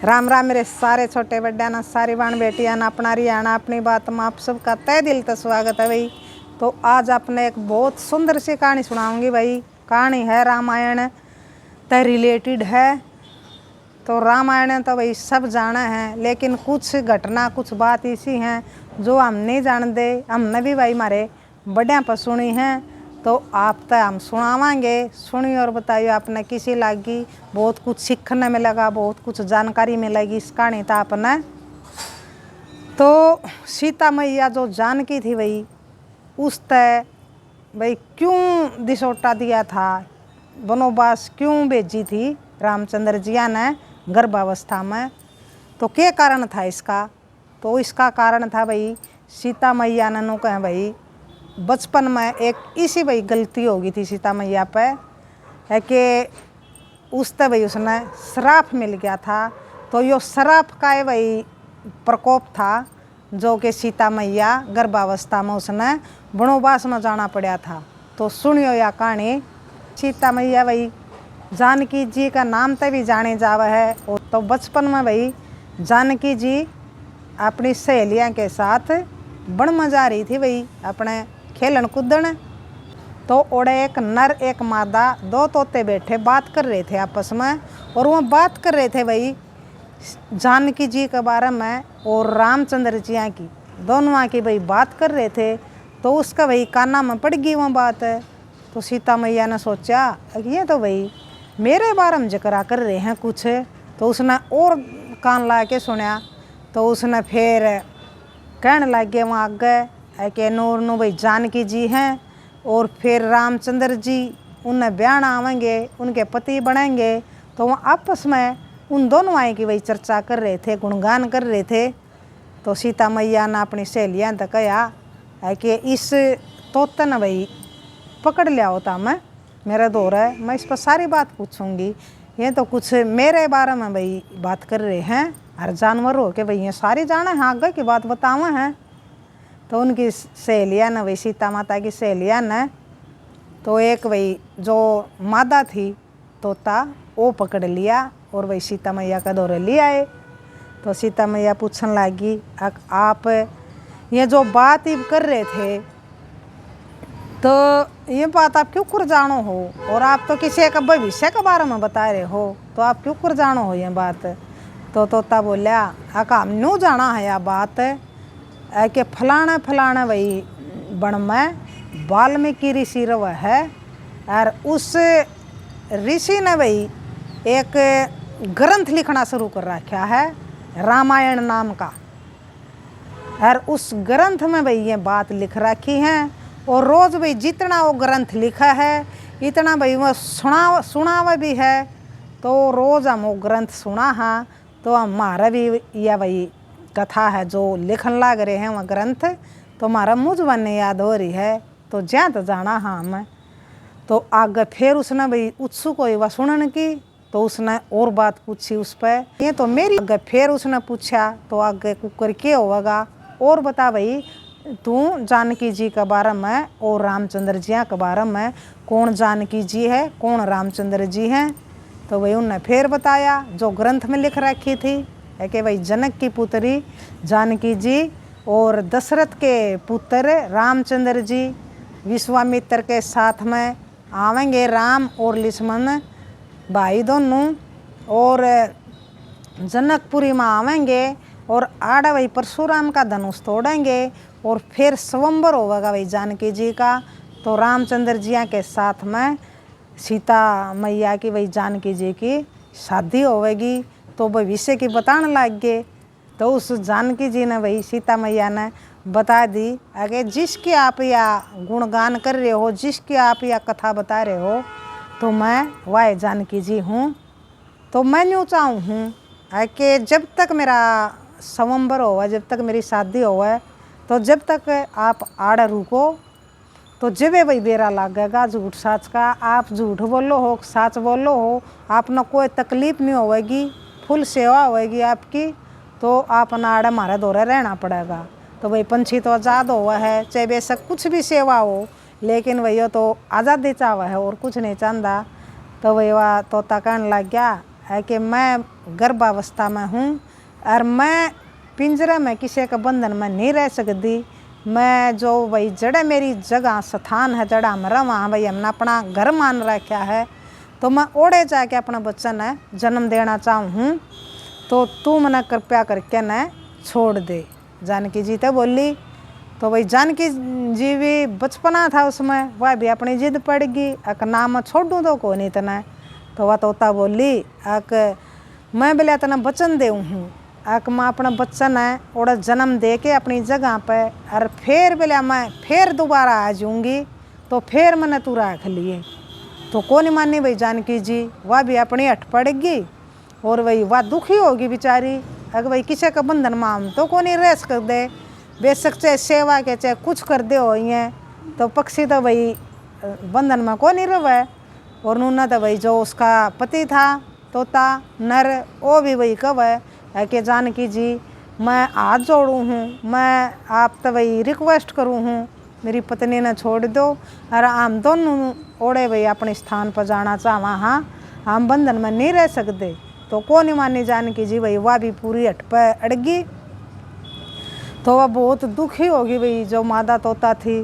राम राम मेरे सारे छोटे बड्डा ना सारी बाण बेटियां ना अपना रियाना अपनी बात में आप सबका तय दिल से स्वागत है भाई। तो आज आपने एक बहुत सुंदर सी कहानी सुनाऊंगी भाई। कहानी है रामायण से रिलेटेड है। तो रामायण तो भाई सब जाना है, लेकिन कुछ घटना कुछ बात ऐसी हैं जो हम नहीं जानते। हमने भी भाई हमारे बड़े पर सुनी हैं, तो आप तक हम सुनावांगे। सुनी और बताइए आपने किसी लागी। बहुत कुछ सीखने में लगा, बहुत कुछ जानकारी मिलेगी इस कहानी था आपने। तो सीता मैया जो जानकी थी भाई, उस तय भाई क्यों दिसोटा दिया था, वनवास क्यों भेजी थी रामचंद्र जिया ने गर्भावस्था में, तो क्या कारण था इसका। तो इसका कारण था भाई सीता मैया ने नो कहें भाई बचपन में एक इसी भाई गलती हो गई थी सीता मैया पे, है कि उससे भाई उसने श्राप मिल गया था। तो यो श्राप का है भाई प्रकोप था, जो कि सीता मैया गर्भावस्था में उसने वनवास में जाना पड़ा था। तो सुनियो या कहानी। सीता मैया भाई जानकी जी का नाम से भी जाने जावा है। और तो बचपन में भाई जानकी जी अपनी सहेलियां के साथ वन में जा रही थी भाई अपने खेलन कूदन। तो ओड़े एक नर एक मादा दो तोते बैठे बात कर रहे थे आपस में, और वो बात कर रहे थे भाई जानकी जी के बारे में और रामचंद्र जी की, दोनों की भाई बात कर रहे थे। तो उसका भाई काना में पड़ गई वो बात। तो सीता मैया ने सोचा ये तो भाई मेरे बारे में जिक्र कर रहे हैं कुछ। तो उसने और कान ला के सुना। तो उसने फिर कहने लग गए वहाँ आगे कि नूर नु भाई जानकी जी हैं, और फिर रामचंद्र जी उन्हें ब्याह आवेंगे, उनके पति बनेंगे। तो वहाँ आपस में उन दोनों आए की भाई चर्चा कर रहे थे, गुणगान कर रहे थे। तो सीता मैया ने अपनी सहेलियाँ तक कहा है कि इस तोते ने भाई पकड़ लिया होता मैं, मेरा दौर है, मैं इस पर सारी बात पूछूंगी। ये तो कुछ मेरे बारे में भाई बात कर रहे हैं, हर जानवर हो के भाई ये सारी जाना है, आगे की बात बतावा है। तो उनकी सहेलियाँ ने भाई सीता माता की सहेलियाँ ने तो एक भाई जो मादा थी तोता वो पकड़ लिया और भाई सीता मैया का दौरे ले आए। तो सीता मैया पूछने लगी आप ये जो बात ही कर रहे थे, तो ये बात आप क्यों कर जानो हो, और आप तो किसी का भविष्य के बारे में बता रहे हो, तो आप क्यों कर जानो हो ये बात। तो तोता बोलिया हम न्यू जाना है यह बात है कि फलाना फलाना भाई वन में वाल्मीकि ऋषि रवा है, और उस ऋषि ने भाई एक ग्रंथ लिखना शुरू कर रखा है रामायण नाम का, और उस ग्रंथ में भाई ये बात लिख रखी है। और रोज़ भाई जितना वो ग्रंथ लिखा है इतना भाई वो सुनावा भी है। तो रोज़ हम वो ग्रंथ सुना हाँ, तो हमारा भी यह भाई कथा है जो लिखन लाग रहे हैं वह ग्रंथ, तो हमारा मुझ बनने याद हो रही है। तो ज्या तो जाना हाँ मैं। तो आगे फिर उसने भाई उत्सुक हुई वह सुनने की। तो उसने और बात पूछी उस पर, ये तो मेरी आगे फिर उसने पूछा तो आगे कुकर क्या होगा और बता भाई तू जानकी जी के बारे में और रामचंद्र जी के बारे में, कौन जानकी जी है कौन रामचंद्र जी हैं। तो भाई उनने फिर बताया जो ग्रंथ में लिख रखी थी है कि भाई जनक की पुत्री जानकी जी और दशरथ के पुत्र रामचंद्र जी विश्वामित्र के साथ में आवेंगे, राम और लक्ष्मण भाई दोनों, और जनकपुरी में आवेंगे और आड़ा भाई परशुराम का धनुष तोड़ेंगे, और फिर स्वयंवर होगा भाई जानकी जी का। तो रामचंद्र जी के साथ में सीता मैया की भाई जानकी जी की शादी होगी। तो भविष्य की बताने लग गए। तो उस जानकी जी ने भाई सीता मैया ने बता दी अगर जिसकी आप या गुणगान कर रहे हो, जिसकी आप या कथा बता रहे हो, तो मैं वह जानकी जी हूँ। तो मैं यूँ चाहूँ हूँ कि जब तक मेरा स्वयंवर हुआ, जब तक मेरी शादी हुआ, तो जब तक आप आड़ रुको, तो जब भाई बेरा लगेगा झूठ सच का, आप झूठ बोलो हो सच बोलो हो, आप न कोई तकलीफ नहीं होगी, फुल सेवा होगी आपकी। तो आप नाड़ हमारे दौरे रहना पड़ेगा। तो भाई पंछी तो आज़ाद हुआ है, चाहे बेशक कुछ भी सेवा हो, लेकिन भैया तो आज़ादी चाहवा है और कुछ नहीं चाहता। तो भाई वह तोता कहने लग गया है कि मैं गर्भावस्था में हूँ और मैं पिंजरे में किसी के बंधन में नहीं रह सकती। मैं जो भाई जड़ा मेरी जगह स्थान है, जड़ा हम रहा भाई, हमने अपना घर मान रखा है, तो मैं ओढ़े जाके अपना बच्चा ने जन्म देना चाहूँ हूँ। तो तू मना कृपया करके न छोड़ दे। जानकी जी तो बोली। तो भाई जानकी जी भी बचपना था उसमें, वह भी अपनी जिद पड़ गई, अक नाम छोड़ूँ तो को नहीं तना। तो वह तोता बोली अक मैं बोले तना वचन दे हूँ, अक मैं अपना बच्चा ने और जन्म दे के अपनी जगह पे और फिर बोले मैं फिर दोबारा आ जाऊँगी, तो फिर मैंने तू रख लिए। तो कौन मानी भाई जानकी जी, वह भी अपनी हट पड़ गई और वही वह दुखी होगी बेचारी। अगर भाई किसी का बंधन में हम तो कौन ही रेस कर दे, बेशक चाहे सेवा के चाहे कुछ कर दे हो ये, तो पक्षी तो भाई बंधन में कौन ही रहे। और नूना तो भाई जो उसका पति था तोता नर, वो भी वही कब है कि जानकी जी मैं हाथ जोड़ूँ हूँ, मैं आप तो वही रिक्वेस्ट करूँ हूँ, मेरी पत्नी ने छोड़ दो और हम दोनों ओढ़े भाई अपने स्थान पर जाना चाहवा। हाँ हम बंधन में नहीं रह सकते। तो कौन ही मानी जानकी जी भाई, वह भी पूरी हट पर अड़गी। तो वह बहुत दुखी होगी भाई जो मादा तोता थी।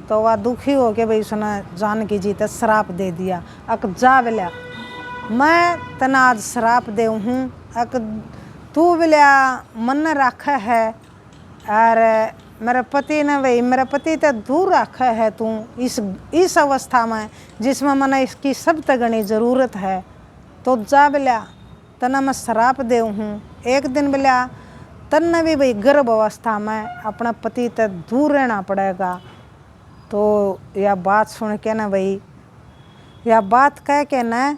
तो वह दुखी हो के भाई उसने जानकी जी तो श्राप दे दिया, अक जा बोलिया मैं तना आज श्राप दे हूँ, अक तू बोलिया मन रखा है और मेरे पति ने भाई मेरे पति तो दूर रखा है तू इस अवस्था में जिसमें मैंने इसकी सब तगनी ज़रूरत है। तो जा बोलिया तना मैं श्राप दे हूँ, एक दिन बोलिया तन्ने भी भाई गर्भ अवस्था में अपना पति तो दूर रहना पड़ेगा। तो यह बात सुन के ना भाई, यह बात कह के न,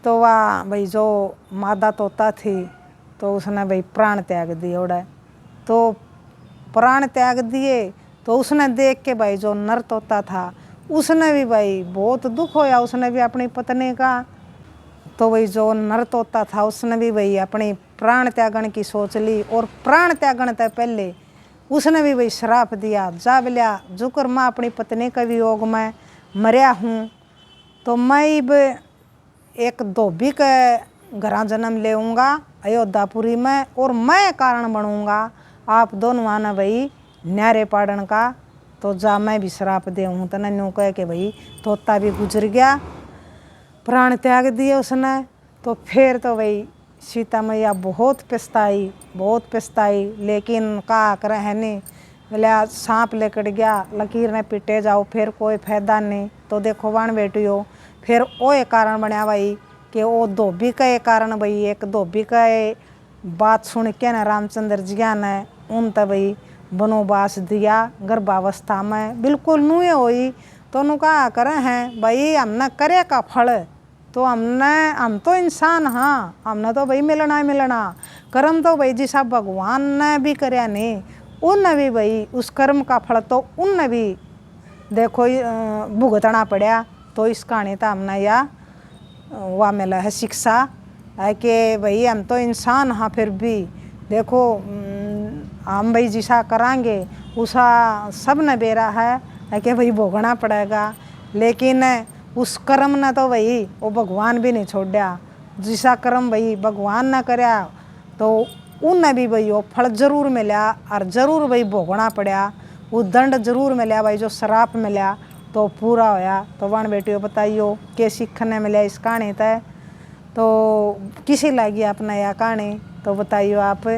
तो वह भाई जो मादा तोता थी तो उसने भाई प्राण त्याग दिए उड़े। तो प्राण त्याग दिए तो उसने देख के भाई जो नर तोता था उसने भी भाई बहुत दुख होया, उसने भी अपनी पत्नी का। तो वही जो नर तोता था उसने भी भाई अपनी प्राण त्यागन की सोच ली और प्राण त्यागन से पहले उसने भी भाई श्राप दिया, जा बोलिया जुकर मैं अपनी पत्नी के वियोग में मरिया हूँ, तो मैं अब एक धोबी के घरा जन्म लेऊँगा अयोध्यापुरी में और मैं कारण बनूँगा आप दोनों ने भाई न्यारे पाड़न का। तो जा मैं भी श्राप दे हूँ। तो न्यू कह के भाई तोता भी गुजर गया, प्राण त्याग दिए उसने। तो फिर तो भाई सीता मैया बहुत पछताई, लेकिन का करे है नहीं, बोले सांप लेकर गया लकीर ने पिटे जाओ फिर कोई फायदा नहीं। तो देखो वाण बेटियो फिर वो एक कारण बनया भाई कि वो धोबी का एक कारण भाई, एक धोबी का बात सुन के ना रामचंद्र जिया ने उन तब भाई वनवास दिया गर्भावस्था में बिल्कुल नुए हुई। तो नु कहा करे हैं भाई हमने करे का फल, तो हम तो इंसान हाँ, हमने तो भाई मिलना कर्म तो भाई जिसा भगवान ने भी करया नहीं उनने भी भाई उस कर्म का फल तो उनने भी देखो भुगतना पड़ा। तो इस कहानी तो हमने या वह मिला है शिक्षा है कि भाई हम तो इंसान हाँ, फिर भी देखो हम भाई जिसा करांगे उसा सब ने बेरा है कि भाई भोगना पड़ेगा। लेकिन उस कर्म ने तो भाई वो भगवान भी नहीं छोड़ा, जिसा कर्म भाई भगवान ने करया तो उनने भी भाई वो फल जरूर मिला और जरूर भाई भोगना पड़ा, वो दंड जरूर मिला भाई, जो श्राप मिला तो पूरा होया। तो वन बेटियों बताइयो के सीखने मिला इस कहानी तय, तो किसी लगी अपना यह कहानी तो बताइयो आप।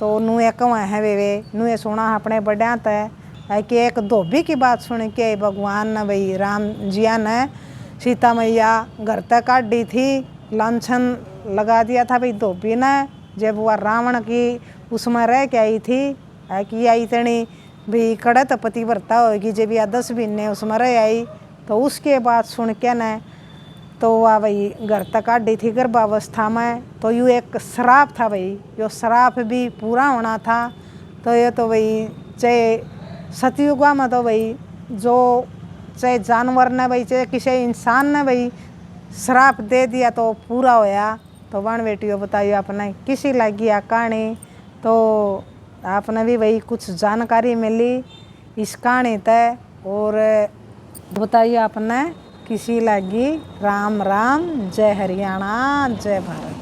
तो नुए कौन है वे नुए सुना अपने बड़िया तय है कि एक धोबी की बात सुन के भगवान ने भाई राम जिया ने सीता मैया घर तक काटी थी, लांछन लगा दिया था भाई धोबी ने जब वह रावण की उसमें रह के आई थी है कि आई तनी भी कड़त पतिव्रता होगी जब या 10 महीने उसमें रह आई। तो उसके बाद सुन के न तो वह भाई घर तक काटी थी गर्भावस्था में। तो यूँ एक श्राप था भाई, यो श्राप भी पूरा होना था। तो ये तो भाई चाहे सतयुग में तो भाई जो चाहे जानवर ने भाई चाहे किसी इंसान ने भाई श्राप दे दिया तो पूरा होया। तो वन बेटियों बताइए आपने किसी लगी आ कहानी, तो आपने भी भाई कुछ जानकारी मिली इस कहानी तय। और बताइए आपने किसी लगी राम राम। जय हरियाणा, जय भारत।